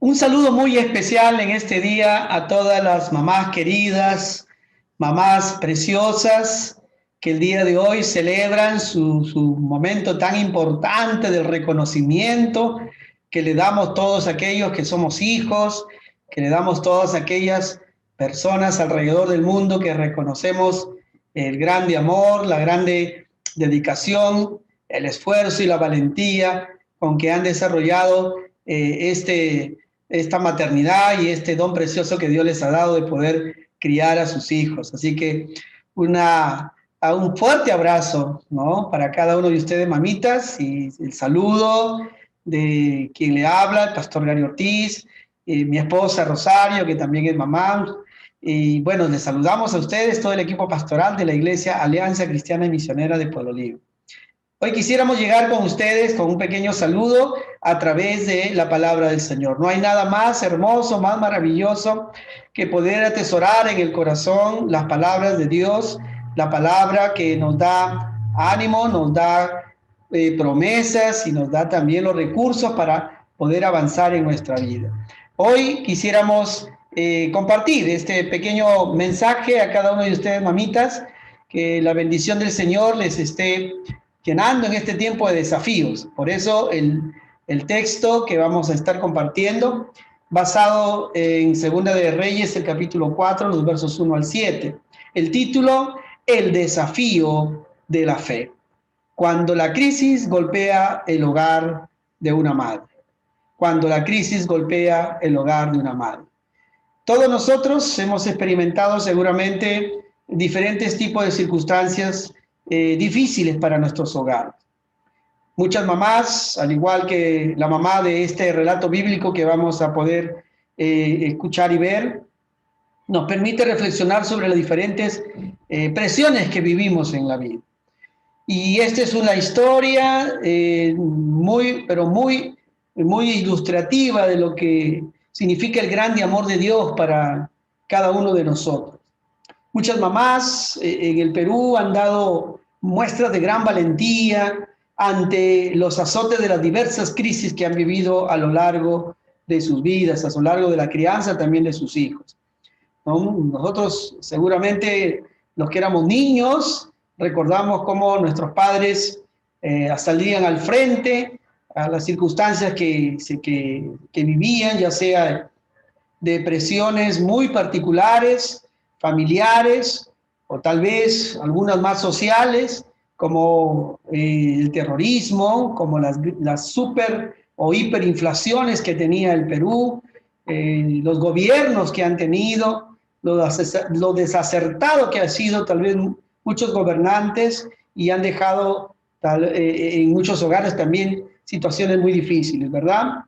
Un saludo muy especial en este día a todas las mamás queridas, mamás preciosas, que el día de hoy celebran su momento tan importante del reconocimiento que le damos todos aquellos que somos hijos, que le damos todas aquellas personas alrededor del mundo que reconocemos el grande amor, la grande dedicación, el esfuerzo y la valentía con que han desarrollado esta maternidad y este don precioso que Dios les ha dado de poder criar a sus hijos. Así que un fuerte abrazo, ¿no? Para cada uno de ustedes, mamitas, y el saludo de quien le habla, el pastor Gary Ortiz, mi esposa Rosario, que también es mamá. Y bueno, les saludamos a ustedes, todo el equipo pastoral de la Iglesia Alianza Cristiana y Misionera de Pueblo Libre. Hoy quisiéramos llegar con ustedes con un pequeño saludo a través de la palabra del Señor. No hay nada más hermoso, más maravilloso que poder atesorar en el corazón las palabras de Dios, la palabra que nos da ánimo, nos da promesas y nos da también los recursos para poder avanzar en nuestra vida. Hoy quisiéramos compartir este pequeño mensaje a cada uno de ustedes, mamitas, que la bendición del Señor les esté llenando en este tiempo de desafíos. Por eso el texto que vamos a estar compartiendo, basado en Segunda de Reyes, el capítulo 4, los versos 1 al 7. El título, El desafío de la fe. Cuando la crisis golpea el hogar de una madre. Cuando la crisis golpea el hogar de una madre. Todos nosotros hemos experimentado seguramente diferentes tipos de circunstancias difíciles para nuestros hogares. Muchas mamás, al igual que la mamá de este relato bíblico que vamos a poder escuchar y ver, nos permite reflexionar sobre las diferentes presiones que vivimos en la vida. Y esta es una historia muy ilustrativa de lo que significa el grande amor de Dios para cada uno de nosotros. Muchas mamás en el Perú han dado muestras de gran valentía ante los azotes de las diversas crisis que han vivido a lo largo de sus vidas, a lo largo de la crianza también de sus hijos, ¿no? Nosotros seguramente los que éramos niños recordamos cómo nuestros padres salían al frente a las circunstancias que vivían, ya sea de presiones muy particulares, familiares, o tal vez algunas más sociales, como el terrorismo, como las super o hiperinflaciones que tenía el Perú, los gobiernos que han tenido, lo desacertado que han sido tal vez muchos gobernantes y han dejado en muchos hogares también situaciones muy difíciles, ¿verdad?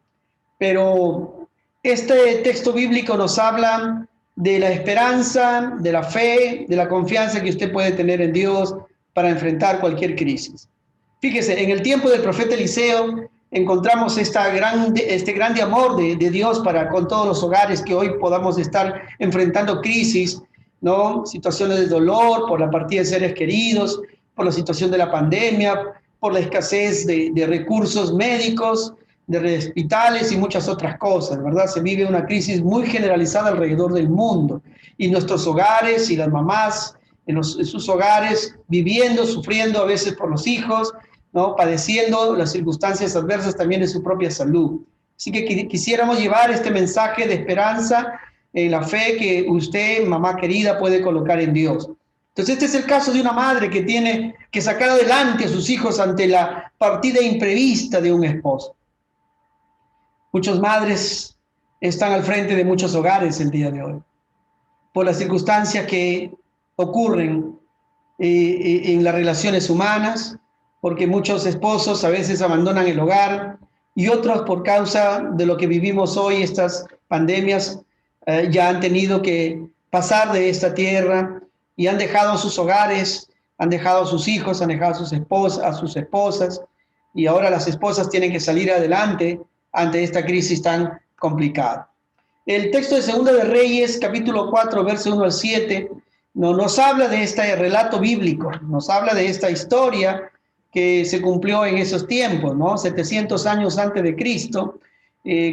Pero este texto bíblico nos habla de la esperanza, de la fe, de la confianza que usted puede tener en Dios para enfrentar cualquier crisis. Fíjese, en el tiempo del profeta Eliseo encontramos este grande amor de Dios para con todos los hogares que hoy podamos estar enfrentando crisis, ¿no? Situaciones de dolor por la partida de seres queridos, por la situación de la pandemia, por la escasez de recursos médicos, de hospitales y muchas otras cosas, ¿verdad? Se vive una crisis muy generalizada alrededor del mundo y nuestros hogares y las mamás en sus hogares viviendo, sufriendo a veces por los hijos, ¿no? Padeciendo las circunstancias adversas también de su propia salud. Así que quisiéramos llevar este mensaje de esperanza en la fe que usted, mamá querida, puede colocar en Dios. Entonces, este es el caso de una madre que tiene que sacar adelante a sus hijos ante la partida imprevista de un esposo. Muchas madres están al frente de muchos hogares el día de hoy, por las circunstancias que ocurren en las relaciones humanas, porque muchos esposos a veces abandonan el hogar y otros por causa de lo que vivimos hoy, estas pandemias, ya han tenido que pasar de esta tierra y han dejado sus hogares, han dejado a sus hijos, han dejado a sus esposas, y ahora las esposas tienen que salir adelante ante esta crisis tan complicada. El texto de Segunda de Reyes, capítulo 4, verso 1 al 7, nos habla de este relato bíblico, nos habla de esta historia que se cumplió en esos tiempos, ¿no? 700 años antes de Cristo,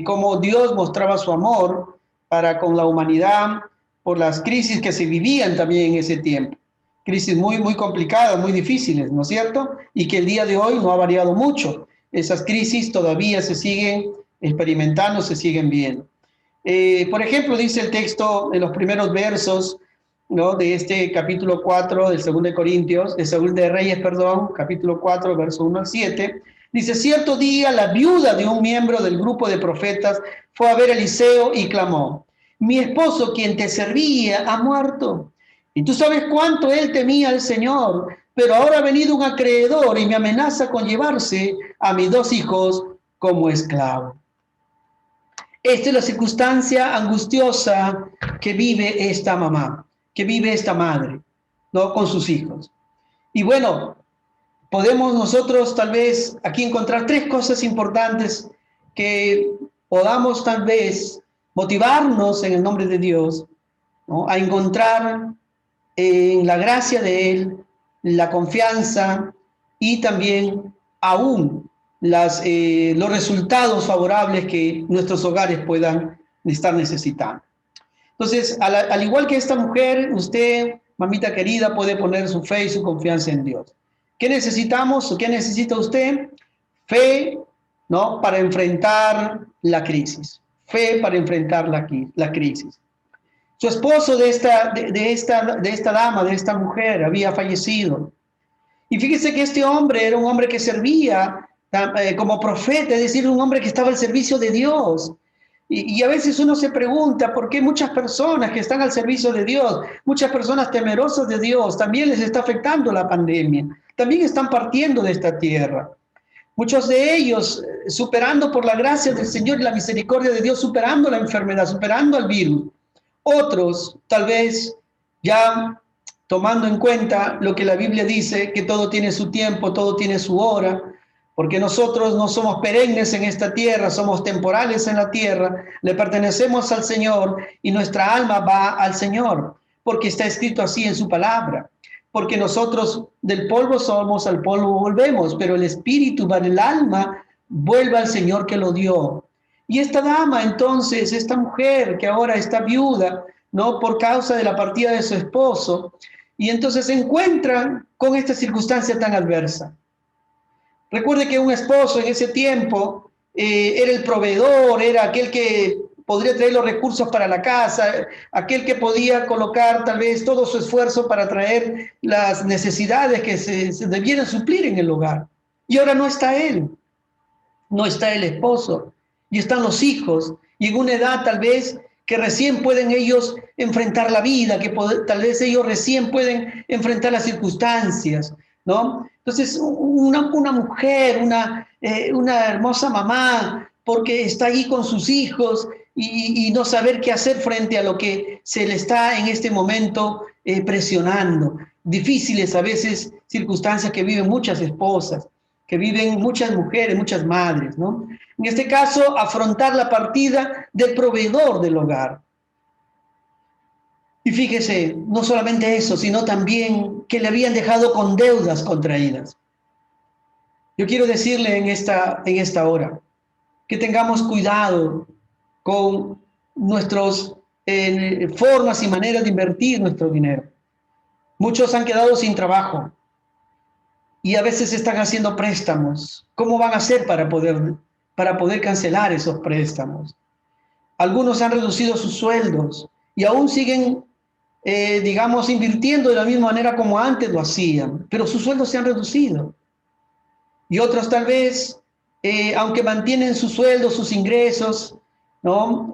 cómo Dios mostraba su amor para con la humanidad por las crisis que se vivían también en ese tiempo. Crisis muy, muy complicadas, muy difíciles, ¿no es cierto? Y que el día de hoy no ha variado mucho. Esas crisis todavía se siguen experimentando, se siguen viendo. Por ejemplo, dice el texto en los primeros versos, ¿no?, de este capítulo 4 del 2 de Corintios, de 2 de Reyes, perdón, capítulo 4, verso 1 al 7, dice: cierto día la viuda de un miembro del grupo de profetas fue a ver a Eliseo y clamó: mi esposo, quien te servía, ha muerto. Y tú sabes cuánto él temía al Señor, pero ahora ha venido un acreedor y me amenaza con llevarse a mis 2 hijos como esclavo. Esta es la circunstancia angustiosa que vive esta mamá, que vive esta madre, ¿no?, con sus hijos. Y bueno, podemos nosotros tal vez aquí encontrar 3 cosas importantes que podamos tal vez motivarnos en el nombre de Dios, ¿no?, a encontrar en la gracia de Él la confianza y también aún los resultados favorables que nuestros hogares puedan estar necesitando. Entonces, al igual que esta mujer, usted, mamita querida, puede poner su fe y su confianza en Dios. ¿Qué necesitamos o qué necesita usted? Fe, ¿no?, para enfrentar la crisis. Fe para enfrentar la crisis. Su esposo de esta dama, de esta mujer, había fallecido. Y fíjese que este hombre era un hombre que servía como profeta, es decir, un hombre que estaba al servicio de Dios. Y a veces uno se pregunta por qué muchas personas que están al servicio de Dios, muchas personas temerosas de Dios, también les está afectando la pandemia, también están partiendo de esta tierra. Muchos de ellos superando por la gracia del Señor y la misericordia de Dios, superando la enfermedad, superando al virus. Otros, tal vez, ya tomando en cuenta lo que la Biblia dice, que todo tiene su tiempo, todo tiene su hora, porque nosotros no somos perennes en esta tierra, somos temporales en la tierra, le pertenecemos al Señor y nuestra alma va al Señor, porque está escrito así en su palabra. Porque nosotros del polvo somos, al polvo volvemos, pero el espíritu, el alma, vuelve al Señor que lo dio. Y esta dama, entonces, esta mujer que ahora está viuda, ¿no?, por causa de la partida de su esposo, y entonces se encuentra con esta circunstancia tan adversa. Recuerde que un esposo en ese tiempo era el proveedor, era aquel que podría traer los recursos para la casa, aquel que podía colocar tal vez todo su esfuerzo para traer las necesidades que se debieran suplir en el hogar. Y ahora no está él, no está el esposo, y están los hijos, y en una edad tal vez que recién pueden ellos enfrentar la vida, que tal vez ellos recién pueden enfrentar las circunstancias, ¿no? Entonces, una mujer, una hermosa mamá, porque está ahí con sus hijos y no saber qué hacer frente a lo que se le está en este momento presionando. Difíciles a veces circunstancias que viven muchas esposas, que viven muchas mujeres, muchas madres, ¿no? En este caso, afrontar la partida del proveedor del hogar. Y fíjese, no solamente eso, sino también que le habían dejado con deudas contraídas. Yo quiero decirle en esta hora que tengamos cuidado con nuestras formas y maneras de invertir nuestro dinero. Muchos han quedado sin trabajo y a veces están haciendo préstamos. ¿Cómo van a hacer para poder cancelar esos préstamos? Algunos han reducido sus sueldos y aún siguen, digamos, invirtiendo de la misma manera como antes lo hacían, pero sus sueldos se han reducido. Y otros tal vez, aunque mantienen sus sueldos, sus ingresos, ¿no?,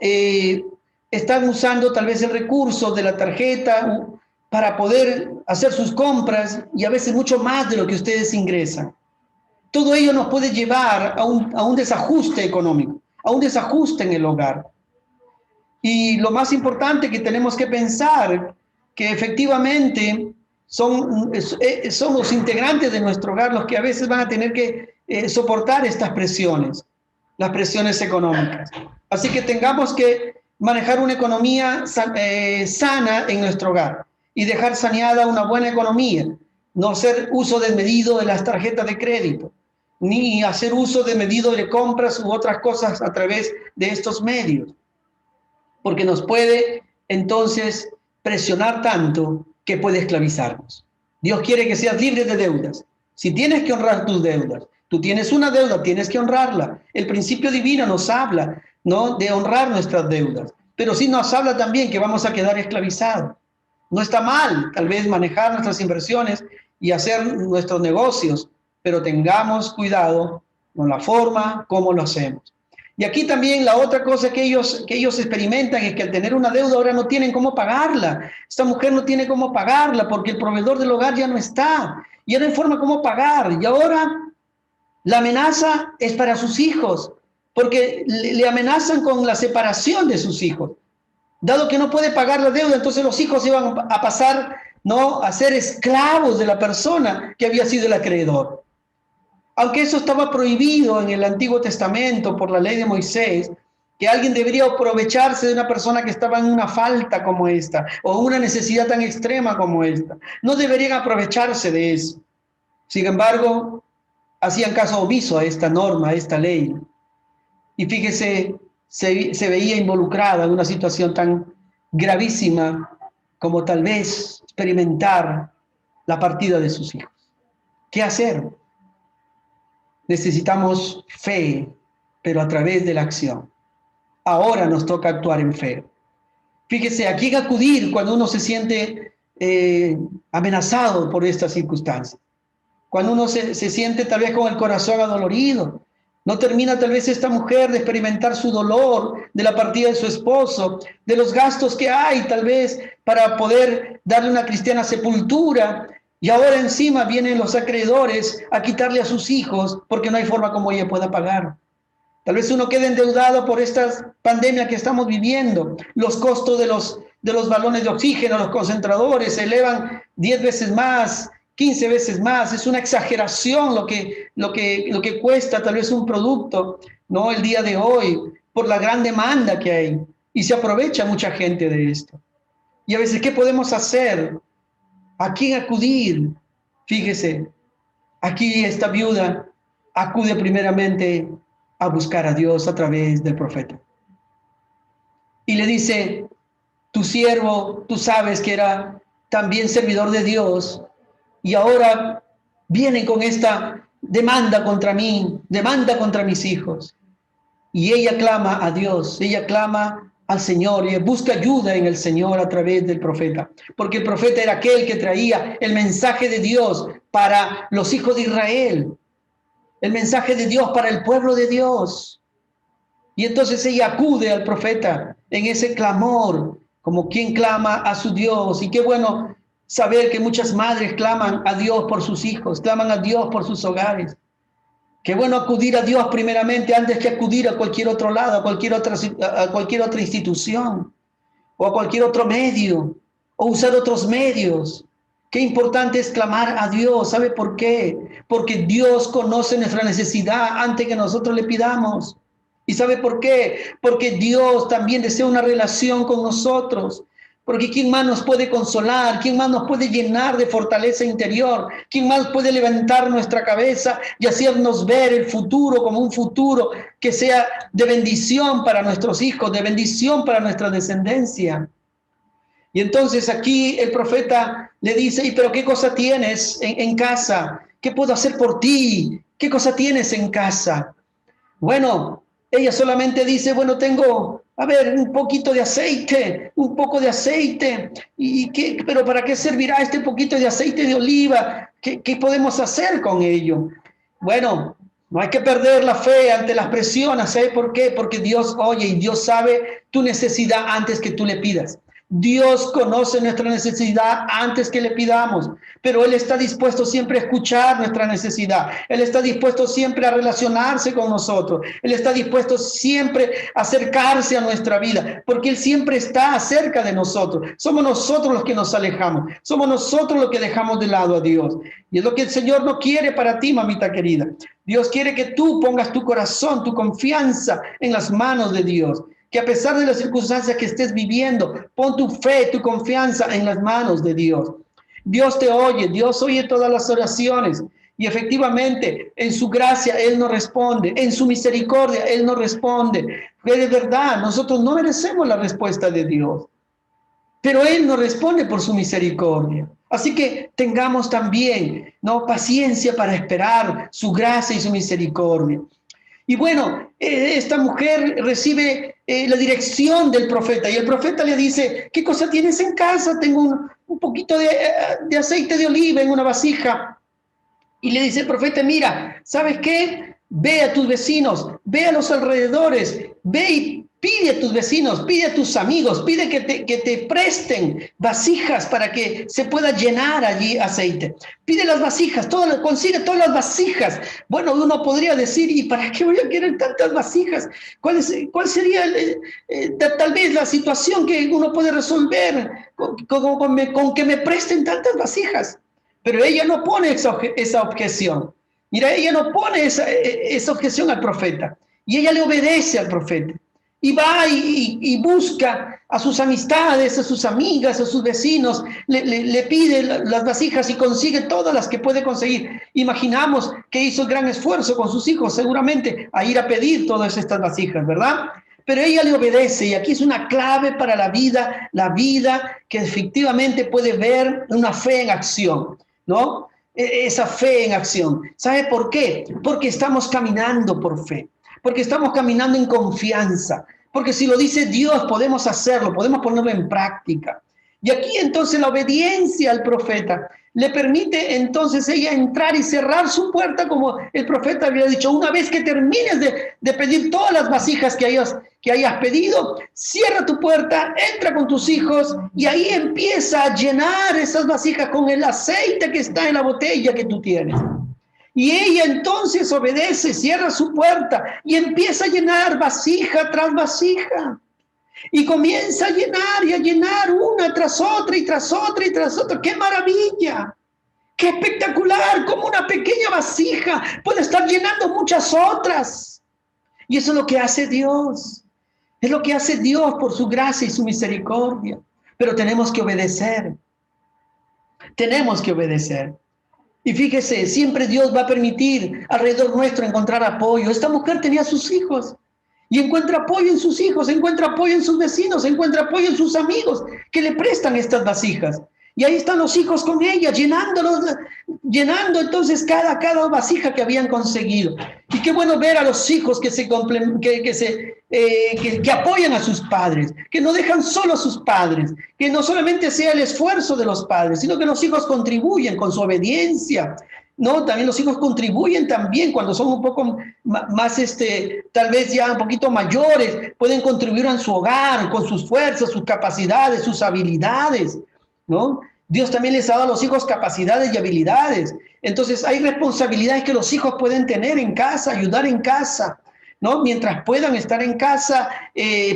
están usando tal vez el recurso de la tarjeta para poder hacer sus compras y a veces mucho más de lo que ustedes ingresan. Todo ello nos puede llevar a un desajuste económico, a un desajuste en el hogar. Y lo más importante que tenemos que pensar, que efectivamente son los integrantes de nuestro hogar los que a veces van a tener que soportar estas presiones, las presiones económicas. Así que tengamos que manejar una economía sana en nuestro hogar y dejar saneada una buena economía, no hacer uso desmedido de las tarjetas de crédito, ni hacer uso de medido de compras u otras cosas a través de estos medios, porque nos puede entonces presionar tanto que puede esclavizarnos. Dios quiere que seas libre de deudas. Si tienes que honrar tus deudas, tú tienes una deuda, tienes que honrarla. El principio divino nos habla, ¿no?, de honrar nuestras deudas, pero sí nos habla también que vamos a quedar esclavizados. No está mal, tal vez, manejar nuestras inversiones y hacer nuestros negocios, pero tengamos cuidado con la forma como lo hacemos. Y aquí también la otra cosa que ellos experimentan es que al tener una deuda ahora no tienen cómo pagarla. Esta mujer no tiene cómo pagarla porque el proveedor del hogar ya no está. Ya no hay forma cómo pagar. Y ahora la amenaza es para sus hijos, porque le amenazan con la separación de sus hijos. Dado que no puede pagar la deuda, entonces los hijos iban a pasar, ¿no?, a ser esclavos de la persona que había sido el acreedor. Aunque eso estaba prohibido en el Antiguo Testamento por la ley de Moisés, que alguien debería aprovecharse de una persona que estaba en una falta como esta, o una necesidad tan extrema como esta. No deberían aprovecharse de eso. Sin embargo, hacían caso omiso a esta norma, a esta ley. Y fíjese, se veía involucrada en una situación tan gravísima como tal vez experimentar la partida de sus hijos. ¿Qué hacer? Necesitamos fe, pero a través de la acción. Ahora nos toca actuar en fe. Fíjese, ¿a quién acudir cuando uno se siente amenazado por estas circunstancias? Cuando uno se siente tal vez con el corazón adolorido. No termina tal vez esta mujer de experimentar su dolor de la partida de su esposo, de los gastos que hay tal vez para poder darle una cristiana sepultura. Y ahora encima vienen los acreedores a quitarle a sus hijos porque no hay forma como ella pueda pagar. Tal vez uno quede endeudado por esta pandemia que estamos viviendo. Los costos de los balones de oxígeno, los concentradores se elevan 10 veces más, 15 veces más. Es una exageración lo que cuesta tal vez un producto, ¿no?, el día de hoy, por la gran demanda que hay. Y se aprovecha mucha gente de esto. Y a veces, ¿qué podemos hacer? ¿A quién acudir? Fíjese, aquí esta viuda acude primeramente a buscar a Dios a través del profeta. Y le dice, tu siervo, tú sabes que era también servidor de Dios, y ahora vienen con esta demanda contra mí, demanda contra mis hijos. Y ella clama a Dios, ella clama al Señor y busca ayuda en el Señor a través del profeta, porque el profeta era aquel que traía el mensaje de Dios para los hijos de Israel, el mensaje de Dios para el pueblo de Dios. Y entonces ella acude al profeta en ese clamor, como quien clama a su Dios. Y qué bueno saber que muchas madres claman a Dios por sus hijos, claman a Dios por sus hogares. Qué bueno acudir a Dios primeramente antes que acudir a cualquier otro lado, a cualquier otra institución, o a cualquier otro medio, o usar otros medios. Qué importante es clamar a Dios. ¿Sabe por qué? Porque Dios conoce nuestra necesidad antes que nosotros le pidamos. ¿Y sabe por qué? Porque Dios también desea una relación con nosotros. Porque ¿quién más nos puede consolar? ¿Quién más nos puede llenar de fortaleza interior? ¿Quién más puede levantar nuestra cabeza y hacernos ver el futuro como un futuro que sea de bendición para nuestros hijos, de bendición para nuestra descendencia? Y entonces aquí el profeta le dice, pero ¿qué cosa tienes en casa? ¿Qué puedo hacer por ti? ¿Qué cosa tienes en casa? Bueno, ella solamente dice, bueno, tengo, a ver, un poquito de aceite, un poco de aceite. ¿Pero para qué servirá este poquito de aceite de oliva? ¿Qué podemos hacer con ello? Bueno, no hay que perder la fe ante las presiones. ¿Sabe por qué? Porque Dios oye y Dios sabe tu necesidad antes que tú le pidas. Dios conoce nuestra necesidad antes que le pidamos, pero Él está dispuesto siempre a escuchar nuestra necesidad. Él está dispuesto siempre a relacionarse con nosotros. Él está dispuesto siempre a acercarse a nuestra vida, porque Él siempre está cerca de nosotros. Somos nosotros los que nos alejamos. Somos nosotros los que dejamos de lado a Dios. Y es lo que el Señor no quiere para ti, mamita querida. Dios quiere que tú pongas tu corazón, tu confianza en las manos de Dios. Que a pesar de las circunstancias que estés viviendo, pon tu fe, tu confianza en las manos de Dios. Dios te oye, Dios oye todas las oraciones. Y efectivamente, en su gracia Él nos responde, en su misericordia Él nos responde. Es verdad, nosotros no merecemos la respuesta de Dios, pero Él nos responde por su misericordia. Así que tengamos también, ¿no?, paciencia para esperar su gracia y su misericordia. Y bueno, esta mujer recibe la dirección del profeta y el profeta le dice, ¿qué cosa tienes en casa? Tengo un poquito de aceite de oliva en una vasija. Y le dice el profeta, mira, ¿sabes qué? Ve a tus vecinos, ve a los alrededores, ve y pide a tus vecinos, pide a tus amigos, pide que te presten vasijas para que se pueda llenar allí aceite. Pide las vasijas, consigue todas las vasijas. Bueno, uno podría decir, ¿y para qué voy a querer tantas vasijas? ¿Cuál sería tal vez la situación que uno puede resolver con que me presten tantas vasijas? Pero ella no pone esa objeción. Mira, ella no pone esa objeción al profeta. Y ella le obedece al profeta. Y va y busca a sus amistades, a sus amigas, a sus vecinos, le pide las vasijas y consigue todas las que puede conseguir. Imaginamos que hizo el gran esfuerzo con sus hijos, seguramente, a ir a pedir todas estas vasijas, ¿verdad? Pero ella le obedece, y aquí es una clave para la vida que efectivamente puede ver una fe en acción, ¿no? Esa fe en acción. ¿Sabe por qué? Porque estamos caminando por fe, porque estamos caminando en confianza, porque si lo dice Dios podemos hacerlo, podemos ponerlo en práctica. Y aquí entonces la obediencia al profeta le permite entonces ella entrar y cerrar su puerta, como el profeta había dicho, una vez que termines de pedir todas las vasijas que hayas pedido, cierra tu puerta, entra con tus hijos y ahí empieza a llenar esas vasijas con el aceite que está en la botella que tú tienes. Y ella entonces obedece, cierra su puerta y empieza a llenar vasija tras vasija. Y comienza a llenar y a llenar una tras otra y tras otra y tras otra. ¡Qué maravilla! ¡Qué espectacular! Como una pequeña vasija puede estar llenando muchas otras. Y eso es lo que hace Dios. Es lo que hace Dios por su gracia y su misericordia. Pero tenemos que obedecer. Tenemos que obedecer. Y fíjese, siempre Dios va a permitir alrededor nuestro encontrar apoyo. Esta mujer tenía sus hijos. Y encuentra apoyo en sus hijos, encuentra apoyo en sus vecinos, encuentra apoyo en sus amigos que le prestan estas vasijas. Y ahí están los hijos con ella, llenando entonces cada vasija que habían conseguido. Y qué bueno ver a los hijos que apoyan a sus padres, que no dejan solo a sus padres, que no solamente sea el esfuerzo de los padres, sino que los hijos contribuyen con su obediencia. No, también los hijos contribuyen también cuando son un poco más, tal vez ya un poquito mayores, pueden contribuir en su hogar, con sus fuerzas, sus capacidades, sus habilidades, ¿no? Dios también les ha dado a los hijos capacidades y habilidades. Entonces hay responsabilidades que los hijos pueden tener en casa, ayudar en casa, ¿no? Mientras puedan estar en casa,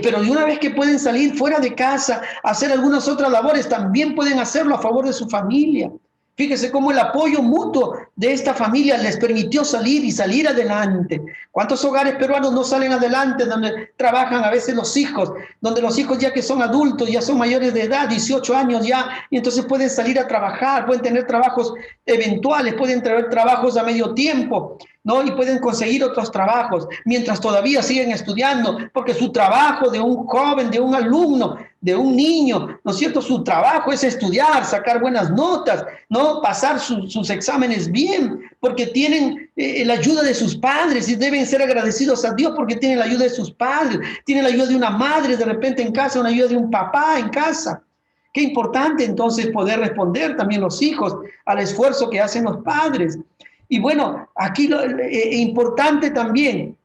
pero de una vez que pueden salir fuera de casa, hacer algunas otras labores, también pueden hacerlo a favor de su familia. Fíjese cómo el apoyo mutuo de esta familia les permitió salir adelante. ¿Cuántos hogares peruanos no salen adelante donde trabajan a veces los hijos? Donde los hijos ya que son adultos, ya son mayores de edad, 18 años ya, y entonces pueden salir a trabajar, pueden tener trabajos eventuales, pueden tener trabajos a medio tiempo, ¿no? Y pueden conseguir otros trabajos mientras todavía siguen estudiando, porque su trabajo de un joven, de un alumno, de un niño, ¿no es cierto? Su trabajo es estudiar, sacar buenas notas, ¿no? Pasar sus exámenes bien, porque tienen la ayuda de sus padres y deben ser agradecidos a Dios porque tienen la ayuda de sus padres, tienen la ayuda de una madre de repente en casa, una ayuda de un papá en casa. Qué importante entonces poder responder también los hijos al esfuerzo que hacen los padres. Y bueno, aquí lo importante también,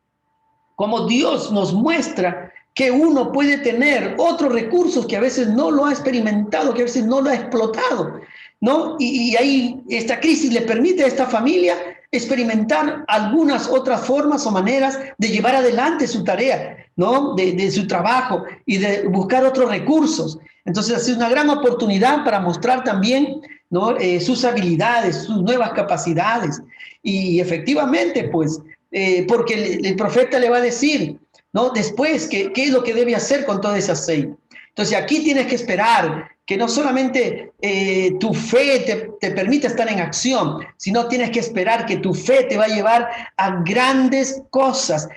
como Dios nos muestra que uno puede tener otros recursos que a veces no lo ha experimentado, que a veces no lo ha explotado, ¿no? Y ahí esta crisis le permite a esta familia experimentar algunas otras formas o maneras de llevar adelante su tarea, ¿no? De su trabajo y de buscar otros recursos. Entonces, es una gran oportunidad para mostrar también, ¿no? Sus habilidades, sus nuevas capacidades. Y efectivamente, pues, porque el profeta le va a decir, ¿no? Después, ¿qué es lo que debe hacer con todo ese aceite? Entonces aquí tienes que esperar que no solamente tu fe te permite estar en acción, sino tienes que esperar que tu fe te va a llevar a grandes cosas,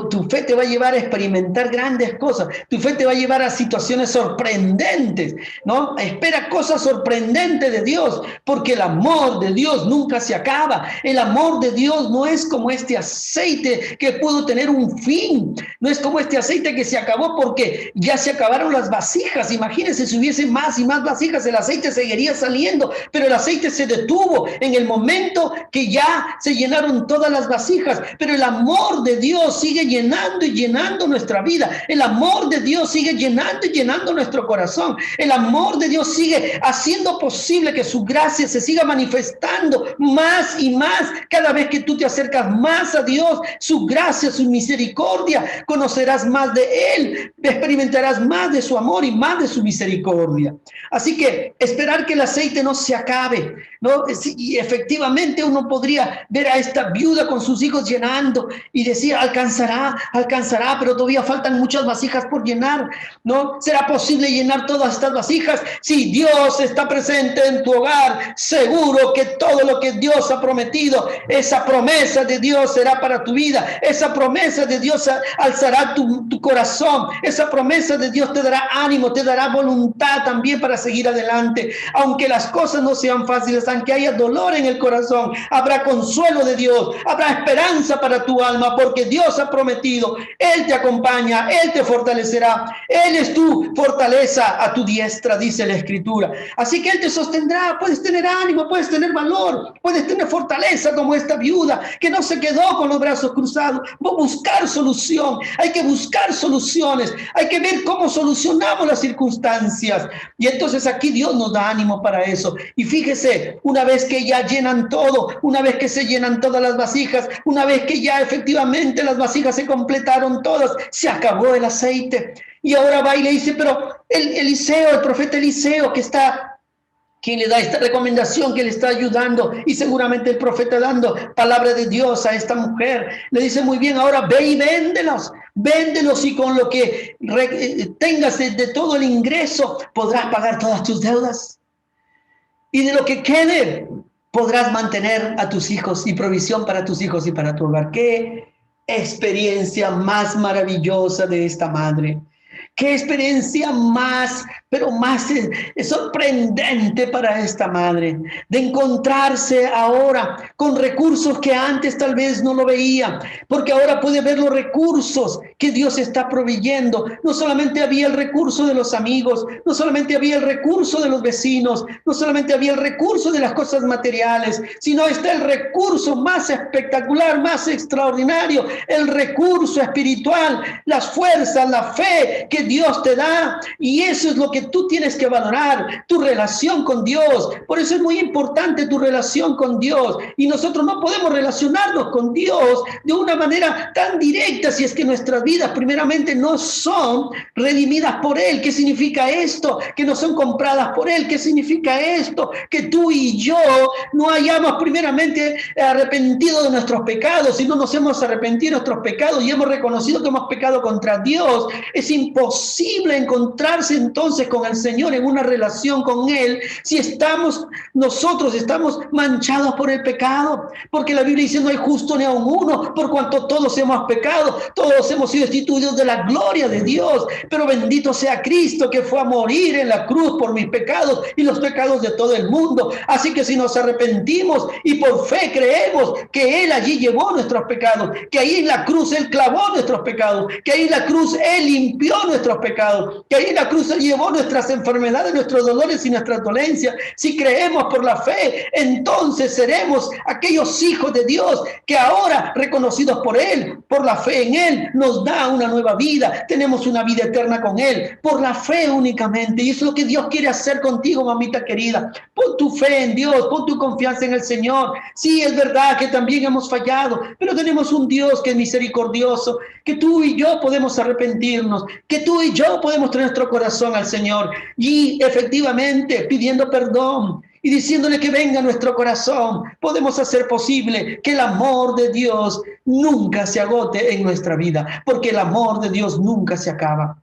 tu fe te va a llevar a experimentar grandes cosas, tu fe te va a llevar a situaciones sorprendentes, ¿no? Espera cosas sorprendentes de Dios, porque el amor de Dios nunca se acaba. El amor de Dios no es como este aceite que pudo tener un fin, no es como este aceite que se acabó porque ya se acabaron las vasijas. Imagínense si hubiese más y más vasijas, el aceite seguiría saliendo, pero el aceite se detuvo en el momento que ya se llenaron todas las vasijas. Pero el amor de Dios sigue llenando y llenando nuestra vida. El amor de Dios sigue llenando y llenando nuestro corazón. El amor de Dios sigue haciendo posible que su gracia se siga manifestando más y más. Cada vez que tú te acercas más a Dios, su gracia, su misericordia, conocerás más de Él, experimentarás más de su amor y más de su misericordia. Así que esperar que el aceite no se acabe, ¿no? Y efectivamente uno podría ver a esta viuda con sus hijos llenando y decir, alcanzará, pero todavía faltan muchas vasijas por llenar, ¿no? ¿Será posible llenar todas estas vasijas? Si Dios está presente en tu hogar, seguro que todo lo que Dios ha prometido, esa promesa de Dios será para tu vida, esa promesa de Dios alzará tu corazón, esa promesa de Dios te dará ánimo, te dará voluntad también para seguir adelante. Aunque las cosas no sean fáciles, aunque haya dolor en el corazón, habrá consuelo de Dios, habrá esperanza para tu alma, porque Dios ha prometido, Él te acompaña, Él te fortalecerá, Él es tu fortaleza a tu diestra, dice la Escritura. Así que Él te sostendrá, puedes tener ánimo, puedes tener valor, puedes tener fortaleza como esta viuda que no se quedó con los brazos cruzados. Buscar solución, hay que buscar soluciones, hay que ver cómo solucionamos las circunstancias. Y entonces aquí Dios nos da ánimo para eso. Y fíjese, una vez que ya llenan todo, una vez que se llenan todas las vasijas, una vez que ya efectivamente las vasijas se completaron todas, se acabó el aceite. Y ahora va y le dice, pero el profeta Eliseo que está, quien le da esta recomendación, que le está ayudando, y seguramente el profeta dando palabra de Dios a esta mujer, le dice, muy bien, ahora ve y véndelos y con lo que tengas de todo el ingreso podrás pagar todas tus deudas, y de lo que quede podrás mantener a tus hijos y provisión para tus hijos y para tu hogar. Qué experiencia más maravillosa de esta madre. Qué experiencia más, pero más sorprendente para esta madre, de encontrarse ahora con recursos que antes tal vez no lo veía, porque ahora puede ver los recursos que Dios está proveyendo. No solamente había el recurso de los amigos, no solamente había el recurso de los vecinos, no solamente había el recurso de las cosas materiales, sino está el recurso más espectacular, más extraordinario, el recurso espiritual, las fuerzas, la fe que Dios te da. Y eso es lo que tú tienes que valorar, tu relación con Dios. Por eso es muy importante tu relación con Dios. Y nosotros no podemos relacionarnos con Dios de una manera tan directa si es que nuestras vidas primeramente no son redimidas por Él. ¿Qué significa esto? Que no son compradas por Él. ¿Qué significa esto? Que tú y yo no hayamos primeramente arrepentido de nuestros pecados. Si no nos hemos arrepentido de nuestros pecados y hemos reconocido que hemos pecado contra Dios, es imposible encontrarse entonces con el Señor en una relación con Él si nosotros estamos manchados por el pecado, porque la Biblia dice no hay justo ni aun uno, por cuanto todos hemos pecado, todos hemos sido destituidos de la gloria de Dios, pero bendito sea Cristo que fue a morir en la cruz por mis pecados y los pecados de todo el mundo. Así que si nos arrepentimos y por fe creemos que Él allí llevó nuestros pecados, que ahí en la cruz Él clavó nuestros pecados, que ahí en la cruz Él limpió nuestros pecados, que ahí en la cruz Él llevó nuestras enfermedades, nuestros dolores y nuestras dolencias. Si creemos por la fe, entonces seremos aquellos hijos de Dios que ahora, reconocidos por Él, por la fe en Él, nos da una nueva vida. Tenemos una vida eterna con Él, por la fe únicamente. Y eso es lo que Dios quiere hacer contigo, mamita querida. Pon tu fe en Dios, pon tu confianza en el Señor. Sí, es verdad que también hemos fallado, pero tenemos un Dios que es misericordioso, que tú y yo podemos arrepentirnos, que tú y yo podemos traer nuestro corazón al Señor y efectivamente pidiendo perdón y diciéndole que venga a nuestro corazón, podemos hacer posible que el amor de Dios nunca se agote en nuestra vida, porque el amor de Dios nunca se acaba.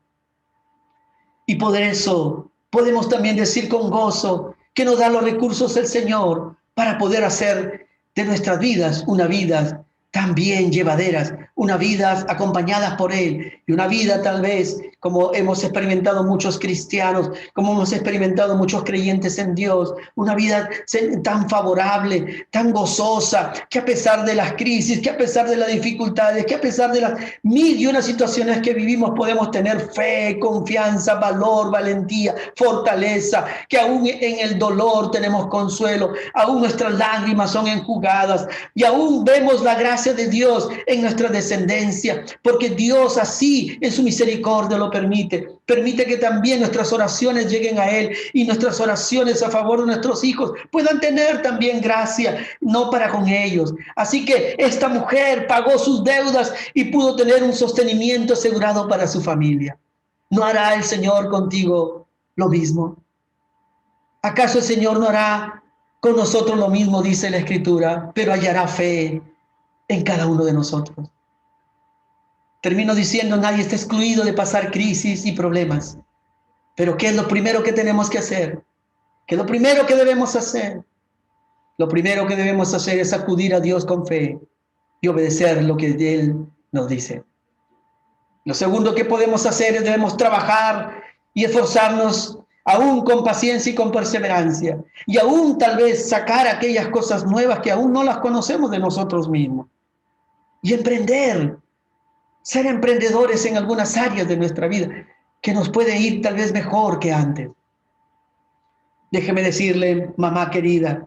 Y por eso podemos también decir con gozo que nos da los recursos el Señor para poder hacer de nuestras vidas una vida también llevaderas, una vida acompañadas por Él y una vida tal vez como hemos experimentado muchos cristianos, como hemos experimentado muchos creyentes en Dios, una vida tan favorable, tan gozosa, que a pesar de las crisis, que a pesar de las dificultades, que a pesar de las mil y una situaciones que vivimos podemos tener fe, confianza, valor, valentía, fortaleza, que aún en el dolor tenemos consuelo, aún nuestras lágrimas son enjugadas y aún vemos la gracia de Dios en nuestra descendencia, porque Dios así en su misericordia lo permite que también nuestras oraciones lleguen a Él y nuestras oraciones a favor de nuestros hijos puedan tener también gracia, no para con ellos. Así que esta mujer pagó sus deudas y pudo tener un sostenimiento asegurado para su familia. ¿No hará el Señor contigo lo mismo? ¿Acaso el Señor no hará con nosotros lo mismo, dice la Escritura, pero hallará fe en cada uno de nosotros? Termino diciendo, nadie está excluido de pasar crisis y problemas. Pero ¿qué es lo primero que tenemos que hacer? ¿Qué es lo primero que debemos hacer? Lo primero que debemos hacer es acudir a Dios con fe y obedecer lo que Él nos dice. Lo segundo que podemos hacer es debemos trabajar y esforzarnos aún con paciencia y con perseverancia. Y aún tal vez sacar aquellas cosas nuevas que aún no las conocemos de nosotros mismos. Y emprender, ser emprendedores en algunas áreas de nuestra vida, que nos puede ir tal vez mejor que antes. Déjeme decirle, mamá querida,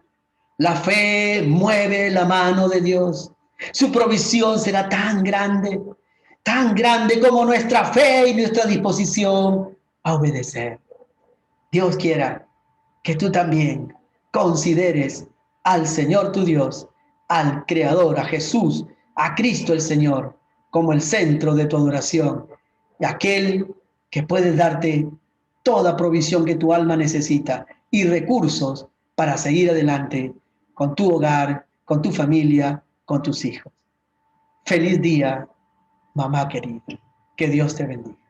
la fe mueve la mano de Dios. Su provisión será tan grande como nuestra fe y nuestra disposición a obedecer. Dios quiera que tú también consideres al Señor tu Dios, al Creador, a Jesús, a Cristo el Señor, como el centro de tu adoración, y aquel que puede darte toda provisión que tu alma necesita y recursos para seguir adelante con tu hogar, con tu familia, con tus hijos. Feliz día, mamá querida. Que Dios te bendiga.